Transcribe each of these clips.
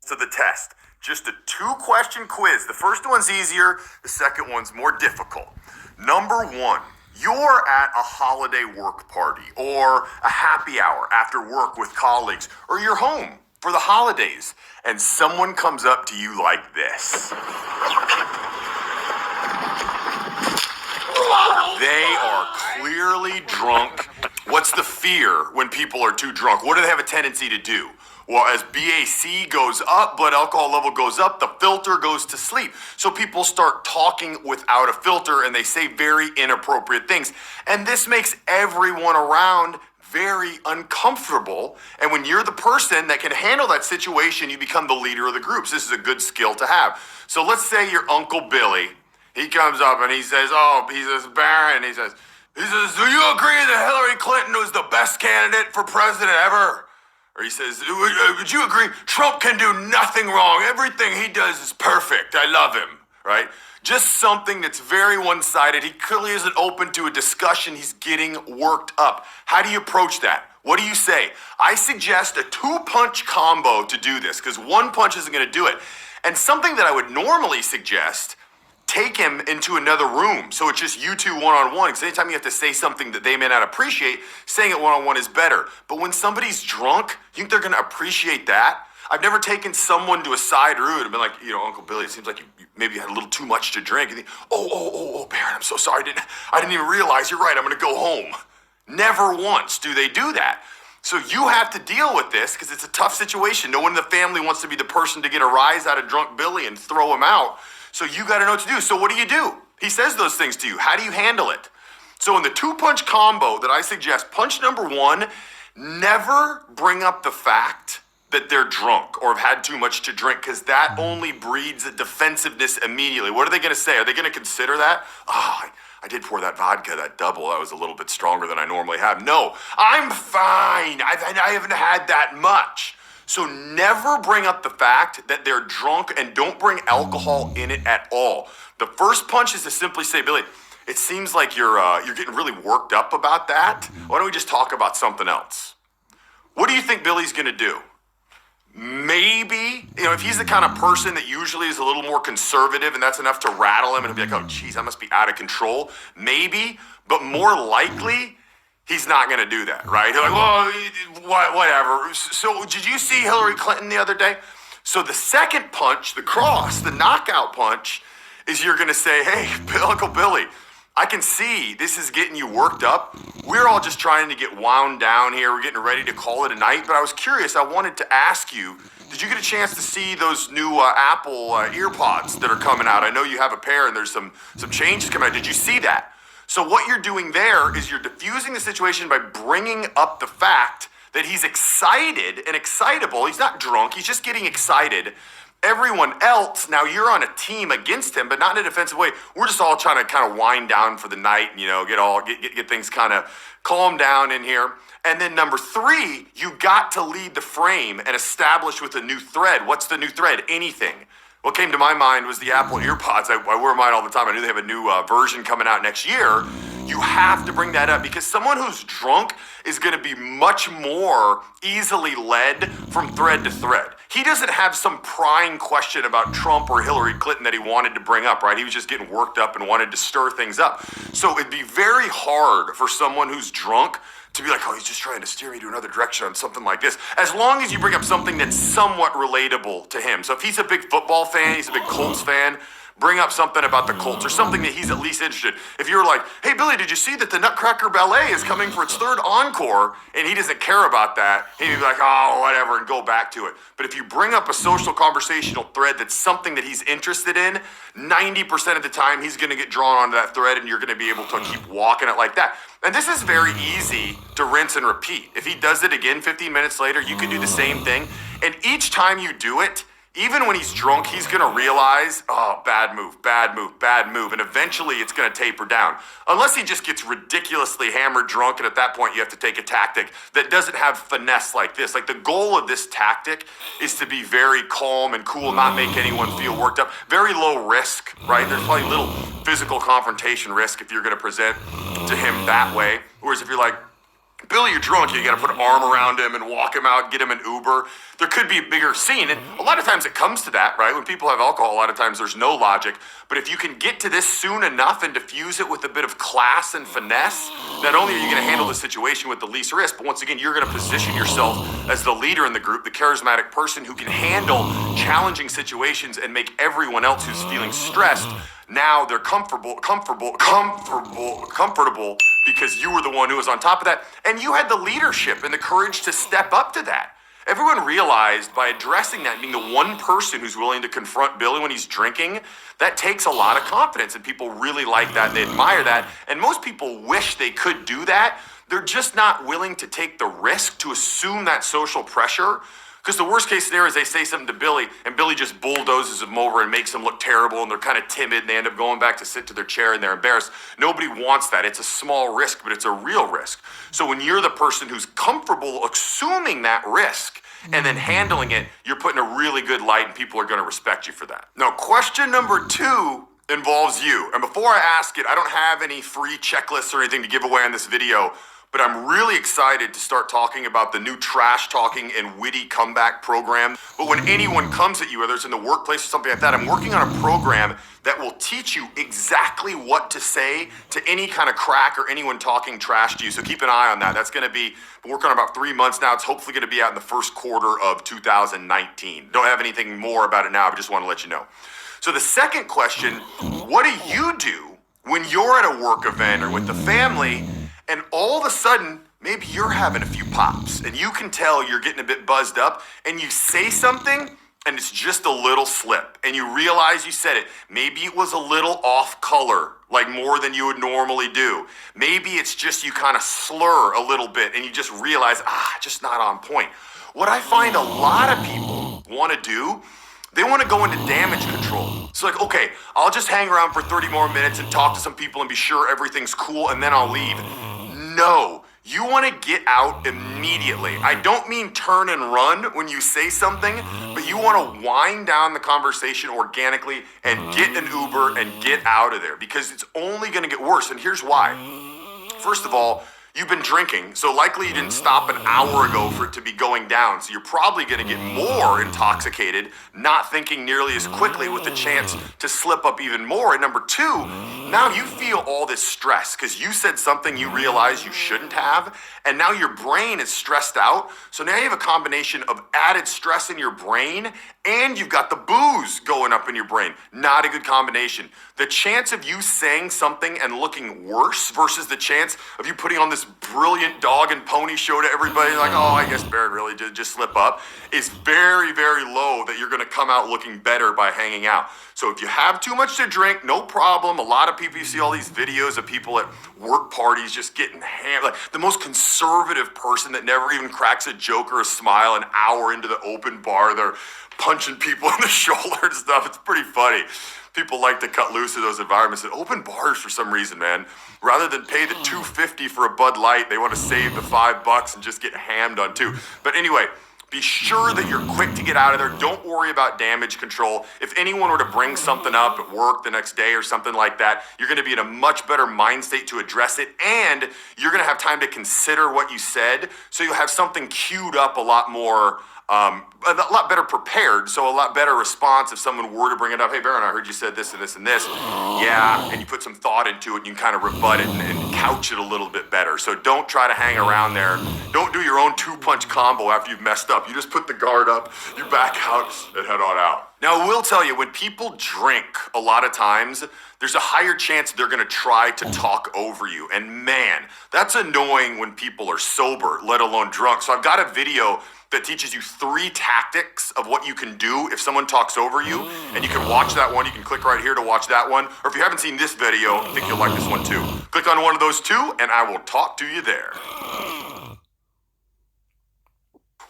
to the test. Just a 2-question quiz. The first one's easier, the second one's more difficult. Number 1, you're at a holiday work party or a happy hour after work with colleagues, or you're home for the holidays, and someone comes up to you like this. They are clearly drunk. What's the fear when people are too drunk? What do they have a tendency to do? Well, as BAC goes up, blood alcohol level goes up, the filter goes to sleep. So people start talking without a filter and they say very inappropriate things. And this makes everyone around very uncomfortable. And when you're the person that can handle that situation, you become the leader of the group. So this is a good skill to have. So let's say your Uncle Billy, he comes up and he says, Barron, he says, do you agree that Hillary Clinton was the best candidate for president ever? Or he says, would you agree Trump can do nothing wrong? Everything he does is perfect. I love him, right? Just something that's very one-sided. He clearly isn't open to a discussion. He's getting worked up. How do you approach that? What do you say? I suggest a 2-punch combo to do this because 1 punch isn't going to do it. And something that I would normally suggest, take him into another room. So it's just you two one-on-one. Because anytime you have to say something that they may not appreciate, saying it one-on-one is better. But when somebody's drunk, you think they're going to appreciate that? I've never taken someone to a side room and been like, Uncle Billy, it seems like you maybe had a little too much to drink. And Barron, I'm so sorry. I didn't even realize. You're right. I'm going to go home. Never once do they do that. So you have to deal with this because it's a tough situation. No one in the family wants to be the person to get a rise out of drunk Billy and throw him out. So you got to know what to do. So what do? He says those things to you. How do you handle it? So in the 2-punch combo that I suggest, punch number 1, never bring up the fact that they're drunk or have had too much to drink because that only breeds a defensiveness immediately. What are they going to say? Are they going to consider that? I did pour that vodka, that double. That was a little bit stronger than I normally have. No, I'm fine. I haven't had that much. So never bring up the fact that they're drunk and don't bring alcohol in it at all. The first punch is to simply say, Billy, it seems like you're getting really worked up about that. Why don't we just talk about something else? What do you think Billy's going to do? Maybe, if he's the kind of person that usually is a little more conservative and that's enough to rattle him and he'll be like, oh, geez, I must be out of control. Maybe, but more likely, he's not going to do that, right? He's like, well, whatever. So did you see Hillary Clinton the other day? So the second punch, the cross, the knockout punch, is you're going to say, hey, Uncle Billy, I can see this is getting you worked up. We're all just trying to get wound down here. We're getting ready to call it a night. But I was curious. I wanted to ask you, did you get a chance to see those new Apple EarPods that are coming out? I know you have a pair and there's some changes coming out. Did you see that? So what you're doing there is you're diffusing the situation by bringing up the fact that he's excited and excitable. He's not drunk. He's just getting excited. Everyone else, now you're on a team against him, but not in a defensive way. We're just all trying to kind of wind down for the night and, get things kind of calm down in here. And then number 3, you got to lead the frame and establish with a new thread. What's the new thread? Anything. What came to my mind was the Apple EarPods. I wear mine all the time. I knew they have a new version coming out next year. You have to bring that up because someone who's drunk is going to be much more easily led from thread to thread. He doesn't have some prying question about Trump or Hillary Clinton that he wanted to bring up, right? He was just getting worked up and wanted to stir things up. So it'd be very hard for someone who's drunk to be like, oh, he's just trying to steer me to another direction on something like this. As long as you bring up something that's somewhat relatable to him. So if he's a big football fan, he's a big Colts fan, bring up something about the Colts or something that he's at least interested. If you're like, hey, Billy, did you see that the Nutcracker Ballet is coming for its 3rd encore? And he doesn't care about that. He'd be like, oh, whatever, and go back to it. But if you bring up a social conversational thread that's something that he's interested in, 90% of the time he's going to get drawn onto that thread and you're going to be able to keep walking it like that. And this is very easy to rinse and repeat. If he does it again 15 minutes later, you can do the same thing. And each time you do it, even when he's drunk, he's going to realize, oh, bad move, bad move, bad move. And eventually it's going to taper down. Unless he just gets ridiculously hammered drunk. And at that point, you have to take a tactic that doesn't have finesse like this. Like the goal of this tactic is to be very calm and cool, not make anyone feel worked up. Very low risk, right? There's probably little physical confrontation risk if you're going to present to him that way. Whereas if you're like, Billy, you're drunk, you gotta put an arm around him and walk him out, get him an Uber. There could be a bigger scene, and a lot of times it comes to that, right? When people have alcohol, a lot of times there's no logic. But if you can get to this soon enough and diffuse it with a bit of class and finesse, not only are you gonna handle the situation with the least risk, but once again, you're gonna position yourself as the leader in the group, the charismatic person who can handle challenging situations and make everyone else who's feeling stressed, now they're comfortable because you were the one who was on top of that, and you had the leadership and the courage to step up to that. Everyone realized by addressing that, being the one person who's willing to confront Billy when he's drinking, that takes a lot of confidence, and people really like that, they admire that, and most people wish they could do that. They're just not willing to take the risk to assume that social pressure. Because the worst case scenario is they say something to Billy and Billy just bulldozes them over and makes them look terrible, and they're kind of timid and they end up going back to sit to their chair and they're embarrassed. Nobody wants that. It's a small risk, but it's a real risk. So when you're the person who's comfortable assuming that risk and then handling it, you're putting a really good light and people are going to respect you for that. Now, question number 2 involves you. And before I ask it, I don't have any free checklists or anything to give away in this video, but I'm really excited to start talking about the new trash talking and witty comeback program. But when anyone comes at you, whether it's in the workplace or something like that, I'm working on a program that will teach you exactly what to say to any kind of crack or anyone talking trash to you. So keep an eye on that. That's going to be, we're working on about 3 months now. It's hopefully going to be out in the first quarter of 2019. Don't have anything more about it now, but just want to let you know. So the second question, what do you do when you're at a work event or with the family and all of a sudden, maybe you're having a few pops and you can tell you're getting a bit buzzed up and you say something and it's just a little slip and you realize you said it. Maybe it was a little off color, like more than you would normally do. Maybe it's just you kind of slur a little bit and you just realize, just not on point. What I find a lot of people want to do, they want to go into damage control. So like, okay, I'll just hang around for 30 more minutes and talk to some people and be sure everything's cool and then I'll leave. No, you want to get out immediately. I don't mean turn and run when you say something, but you want to wind down the conversation organically and get an Uber and get out of there because it's only going to get worse. And here's why. First of all, you've been drinking, so likely you didn't stop an hour ago for it to be going down. So you're probably going to get more intoxicated, not thinking nearly as quickly with the chance to slip up even more. And number 2, now you feel all this stress because you said something you realize you shouldn't have, and now your brain is stressed out. So now you have a combination of added stress in your brain and you've got the booze going up in your brain. Not a good combination. The chance of you saying something and looking worse versus the chance of you putting on this brilliant dog and pony show to everybody like, oh, I guess Barrett really did just slip up, is very, very low that you're going to come out looking better by hanging out. So if you have too much to drink, no problem. A lot of people, you see all these videos of people at work parties just getting hammered. Like the most conservative person that never even cracks a joke or a smile an hour into the open bar, they're punching people in the shoulder and stuff. It's pretty funny. People like to cut loose in those environments. At open bars, for some reason, man, rather than pay the $2.50 for a Bud Light, they want to save the $5 and just get hammed on too. But anyway, be sure that you're quick to get out of there. Don't worry about damage control. If anyone were to bring something up at work the next day or something like that, you're going to be in a much better mind state to address it, and you're going to have time to consider what you said, so you'll have something queued up a lot more, a lot better prepared, so a lot better response if someone were to bring it up. Hey, Baron, I heard you said this and this and this. Yeah, and you put some thought into it and you kind of rebut it and couch it a little bit better. So don't try to hang around there. Don't do your own 2-punch combo after you've messed up. You just put the guard up, you back out, and head on out. Now, I will tell you, when people drink, a lot of times, there's a higher chance they're going to try to talk over you. And man, that's annoying when people are sober, let alone drunk. So I've got a video that teaches you 3 tactics of what you can do if someone talks over you. And you can watch that one. You can click right here to watch that one. Or if you haven't seen this video, I think you'll like this one too. Click on one of those 2 and I will talk to you there.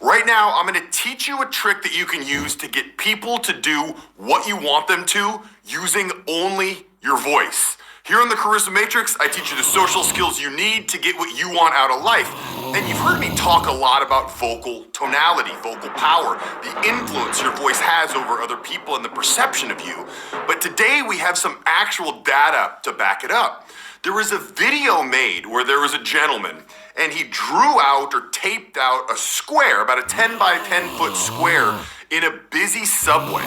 Right now, I'm going to teach you a trick that you can use to get people to do what you want them to using only your voice. Here on the Charisma Matrix, I teach you the social skills you need to get what you want out of life. And you've heard me talk a lot about vocal tonality, vocal power, the influence your voice has over other people and the perception of you. But today we have some actual data to back it up. There was a video made where there was a gentleman and he drew out or taped out a square, about a 10 by 10 foot square in a busy subway.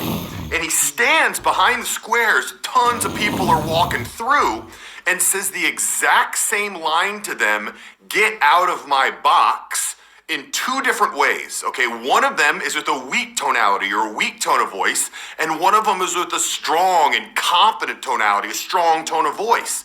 And he stands behind the squares, tons of people are walking through, and says the exact same line to them, "Get out of my box," in two different ways. Okay, one of them is with a weak tonality or a weak tone of voice, and one of them is with a strong and confident tonality, a strong tone of voice.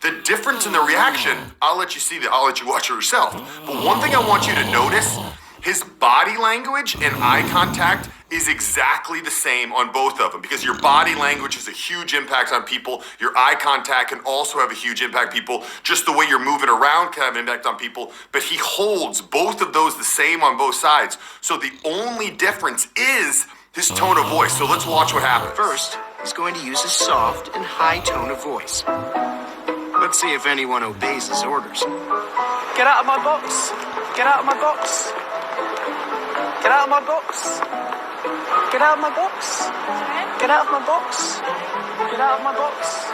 The difference in the reaction, I'll let you see that, I'll let you watch it yourself. But one thing I want you to notice, his body language and eye contact is exactly the same on both of them, because your body language has a huge impact on people. Your eye contact can also have a huge impact on people. Just the way you're moving around can have an impact on people, but he holds both of those the same on both sides. So the only difference is his tone of voice. So let's watch what happens. First, he's going to use a soft and high tone of voice. Let's see if anyone obeys his orders. Get out of my box! Get out of my box! Get out of my box! Get out of my box! Get out of my box! Get out of my box!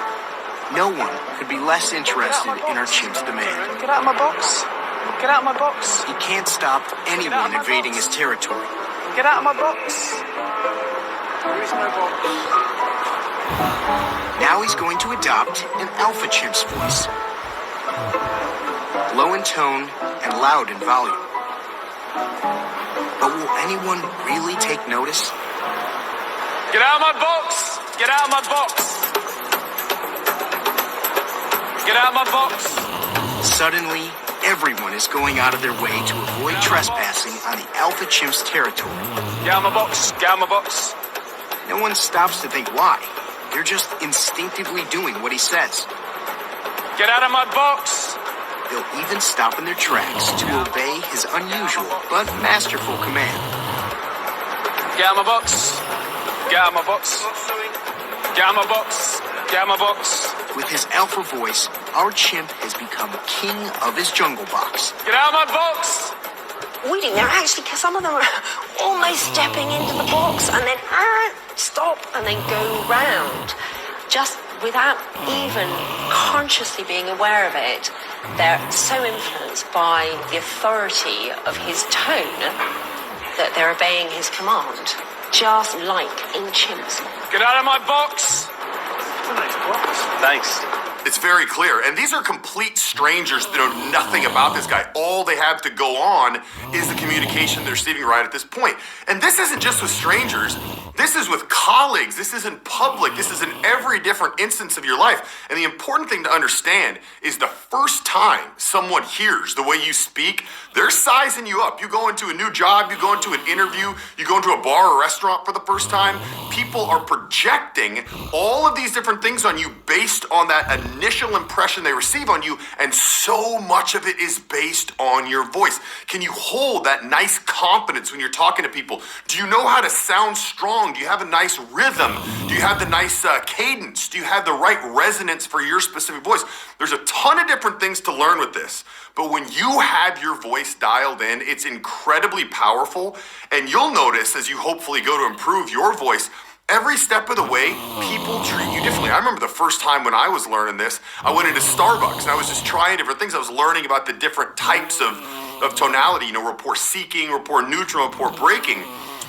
No one could be less interested in our chimp's demand. Get out of my box! Get out of my box! He can't stop anyone invading his territory. Get out of my box! There is no box. Now he's going to adopt an alpha chimp's voice. Low in tone and loud in volume. But will anyone really take notice? Get out of my box! Get out of my box! Get out of my box! Suddenly, everyone is going out of their way to avoid trespassing on the alpha chimp's territory. Get out of my box! Get out of my box! No one stops to think why. They're just instinctively doing what he says. Get out of my box! They'll even stop in their tracks to obey his unusual but masterful command. Get out of my box! Get out of my box! Get out of my box! Get out of my box! With his alpha voice, our chimp has become king of his jungle box. Get out of my box! Waiting there, actually, because some of them are almost stepping into the box and then stop and then go round, just without even consciously being aware of it. They're so influenced by the authority of his tone that they're obeying his command, just like in chimps. Get out of my box! Thanks. It's very clear. And these are complete strangers that know nothing about this guy. All they have to go on is the communication they're receiving right at this point. And this isn't just with strangers. This is with colleagues. This is in public. This is in every different instance of your life. And the important thing to understand is the first time someone hears the way you speak, they're sizing you up. You go into a new job, you go into an interview, you go into a bar or restaurant for the first time, people are projecting all of these different things on you based on that initial impression they receive on you, and so much of it is based on your voice. Can you hold that nice confidence when you're talking to people? Do you know how to sound strong? Do you have a nice rhythm? Do you have the nice cadence? Do you have the right resonance for your specific voice? There's a ton of different things to learn with this, but when you have your voice dialed in, it's incredibly powerful, and you'll notice as you hopefully go to improve your voice, every step of the way, people treat you differently. I remember the first time when I was learning this, I went into Starbucks and I was just trying different things. I was learning about the different types of tonality, rapport seeking, rapport neutral, rapport breaking.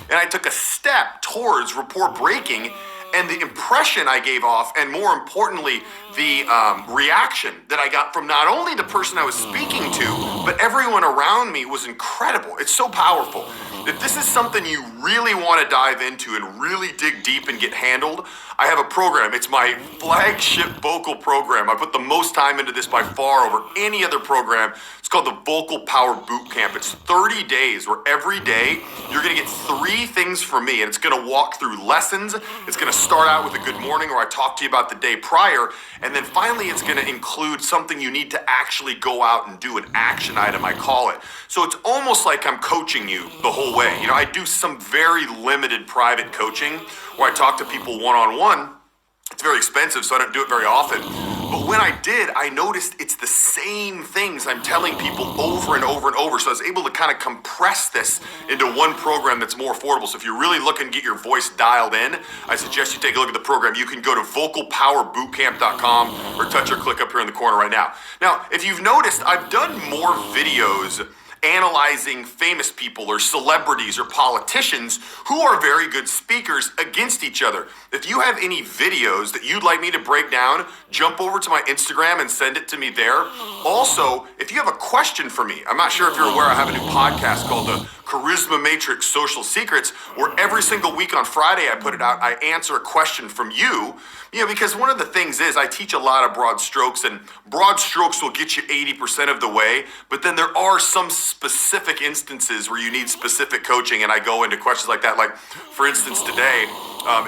And I took a step towards rapport breaking, and the impression I gave off, and more importantly, the reaction that I got from not only the person I was speaking to, but everyone around me was incredible. It's so powerful. If this is something you really want to dive into and really dig deep and get handled, I have a program. It's my flagship vocal program. I put the most time into this by far over any other program. It's called the Vocal Power Boot Camp. It's 30 days where every day you're going to get 3 things from me, and it's going to walk through lessons. It's going to start out with a good morning where I talk to you about the day prior, and then finally it's going to include something you need to actually go out and do, an action item, I call it. So it's almost like I'm coaching you the whole way. I do some very limited private coaching where I talk to people one-on-one, It's very expensive, so I don't do it very often. But when I did, I noticed it's the same things I'm telling people over and over and over. So I was able to kind of compress this into one program that's more affordable. So if you're really looking to get your voice dialed in, I suggest you take a look at the program. You can go to vocalpowerbootcamp.com or touch or click up here in the corner right now. Now, if you've noticed, I've done more videos analyzing famous people or celebrities or politicians who are very good speakers against each other. If you have any videos that you'd like me to break down, jump over to my Instagram and send it to me there. Also, if you have a question for me, I'm not sure if you're aware, I have a new podcast called the Charisma Matrix Social Secrets, where every single week on Friday I put it out, I answer a question from you. Because one of the things is I teach a lot of broad strokes, and broad strokes will get you 80% of the way, but then there are some specific instances where you need specific coaching, and I go into questions like that. Like, for instance, today,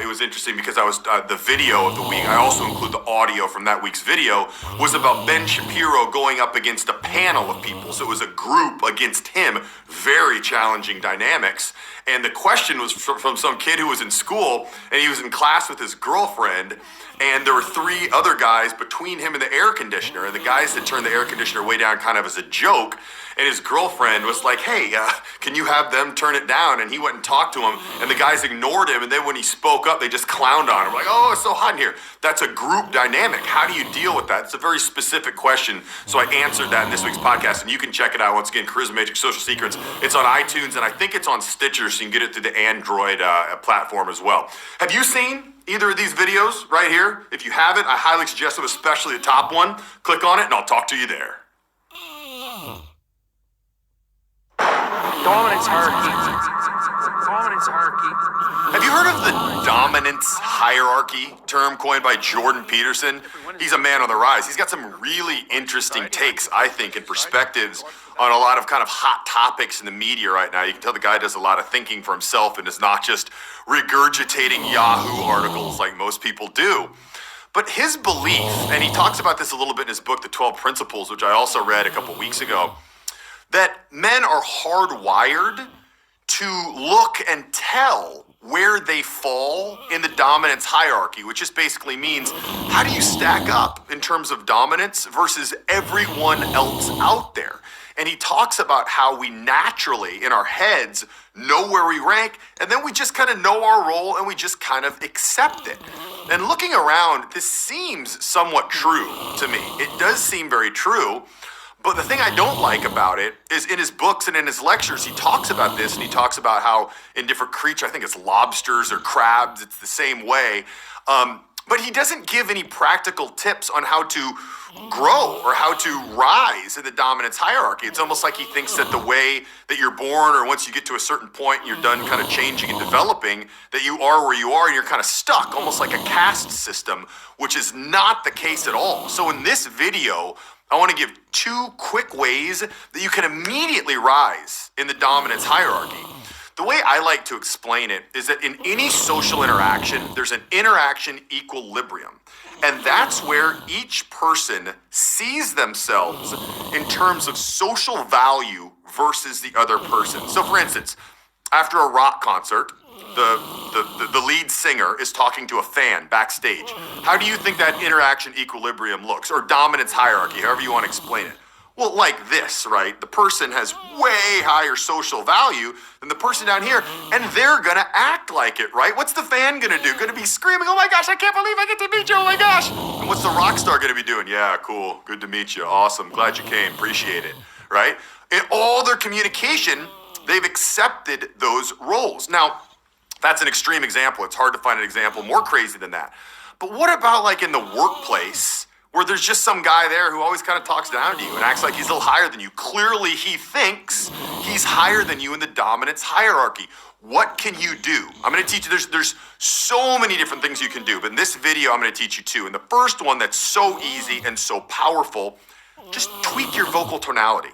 it was interesting because I was the video of the week. I also include the audio from that week's video was about Ben Shapiro going up against a panel of people. So it was a group against him, very challenging dynamics. And the question was from some kid who was in school, and he was in class with his girlfriend, and there were three other guys between him and the air conditioner, and the guys had turned the air conditioner way down kind of as a joke, and his girlfriend was like, hey, can you have them turn it down? And he went and talked to him, and the guys ignored him, and then when he spoke up, they just clowned on him, like, oh, it's so hot in here. That's a group dynamic. How do you deal with that? It's a very specific question, so I answered that in this week's podcast, and you can check it out once again, Charisma Matrix Social Secrets. It's on iTunes, and I think it's on Stitcher, so you can get it through the Android platform as well. Have you seen either of these videos right here? If you haven't, I highly suggest them, especially the top one. Click on it, and I'll talk to you there. Dominance hierarchy. Dominance hierarchy. Have you heard of the dominance hierarchy term coined by Jordan Peterson? He's a man on the rise. He's got some really interesting takes, I think, and perspectives on a lot of kind of hot topics in the media right now. You can tell the guy does a lot of thinking for himself and is not just regurgitating Yahoo articles like most people do. But his belief, and he talks about this a little bit in his book, The 12 Principles, which I also read a couple weeks ago, that men are hardwired to look and tell where they fall in the dominance hierarchy, which just basically means how do you stack up in terms of dominance versus everyone else out there? And he talks about how we naturally, in our heads, know where we rank, and then we just kind of know our role and we just kind of accept it. And looking around, this seems somewhat true to me. It does seem very true. But the thing I don't like about it is in his books and in his lectures, he talks about this, and he talks about how in different creatures, I think it's lobsters or crabs, it's the same way. But he doesn't give any practical tips on how to grow or how to rise in the dominance hierarchy. It's almost like he thinks that the way that you're born, or once you get to a certain point and you're done kind of changing and developing, that you are where you are and you're kind of stuck, almost like a caste system, which is not the case at all. So in this video, I want to give 2 quick ways that you can immediately rise in the dominance hierarchy. The way I like to explain it is that in any social interaction, there's an interaction equilibrium. And that's where each person sees themselves in terms of social value versus the other person. So for instance, after a rock concert, the lead singer is talking to a fan backstage. How do you think that interaction equilibrium looks? Or dominance hierarchy, however you want to explain it. Well, like this, right? The person has way higher social value than the person down here, and they're gonna act like it, right? What's the fan gonna do? Gonna be screaming, oh my gosh, I can't believe I get to meet you, oh my gosh. And what's the rock star gonna be doing? Yeah, cool, good to meet you, awesome, glad you came, appreciate it, right? In all their communication, they've accepted those roles. Now, that's an extreme example. It's hard to find an example more crazy than that. But what about like in the workplace, where there's just some guy there who always kind of talks down to you and acts like he's a little higher than you? Clearly he thinks he's higher than you in the dominance hierarchy. What can you do? I'm gonna teach you, there's so many different things you can do, but in this video I'm gonna teach you 2. And the first one that's so easy and so powerful, just tweak your vocal tonality.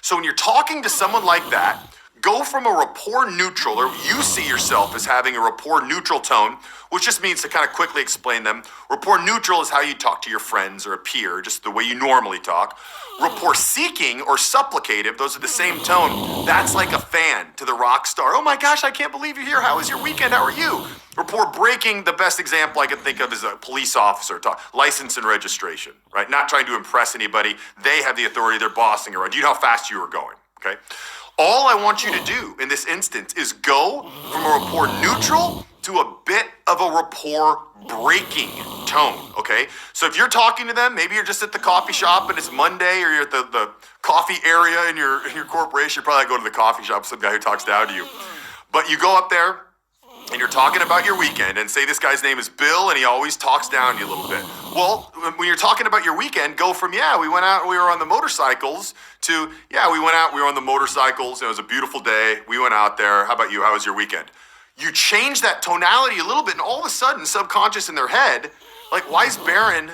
So when you're talking to someone like that, Go from a rapport neutral, or you see yourself as having a rapport neutral tone, which just means to kind of quickly explain them. Rapport neutral is how you talk to your friends or a peer, just the way you normally talk. Rapport seeking or supplicative, those are the same tone. That's like a fan to the rock star. Oh my gosh, I can't believe you're here. How was your weekend? How are you? Rapport breaking, the best example I can think of is a police officer license and registration, right? Not trying to impress anybody. They have the authority. They're bossing around. Do you know how fast you were going? Okay. All I want you to do in this instance is go from a rapport neutral to a bit of a rapport breaking tone, okay? So if you're talking to them, maybe you're just at the coffee shop and it's Monday, or you're at the coffee area in your corporation. You probably go to the coffee shop, some guy who talks down to you. But you go up there and you're talking about your weekend, and say this guy's name is Bill and he always talks down to you a little bit. Well, when you're talking about your weekend, go from, yeah, we went out and we were on the motorcycles, to, yeah, we went out, we were on the motorcycles, it was a beautiful day, we went out there, how about you, how was your weekend? You change that tonality a little bit, and all of a sudden, subconscious in their head, like, why is Barron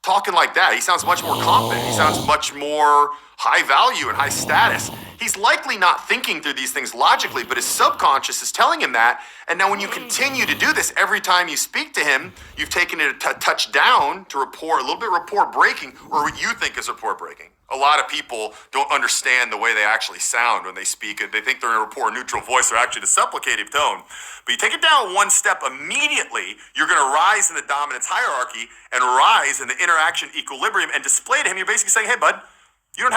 talking like that? He sounds much more confident. He sounds much more high value and high status. He's likely not thinking through these things logically, but his subconscious is telling him that. And now when you continue to do this every time you speak to him, you've taken it a touch down to rapport, a little bit rapport breaking, or what you think is rapport breaking. A lot of people don't understand the way they actually sound when they speak. They think they're in a rapport neutral voice. They're actually the supplicative tone. But you take it down one step, immediately you're going to rise in the dominance hierarchy and rise in the interaction equilibrium and display to him. You're basically saying, hey, bud, you don't have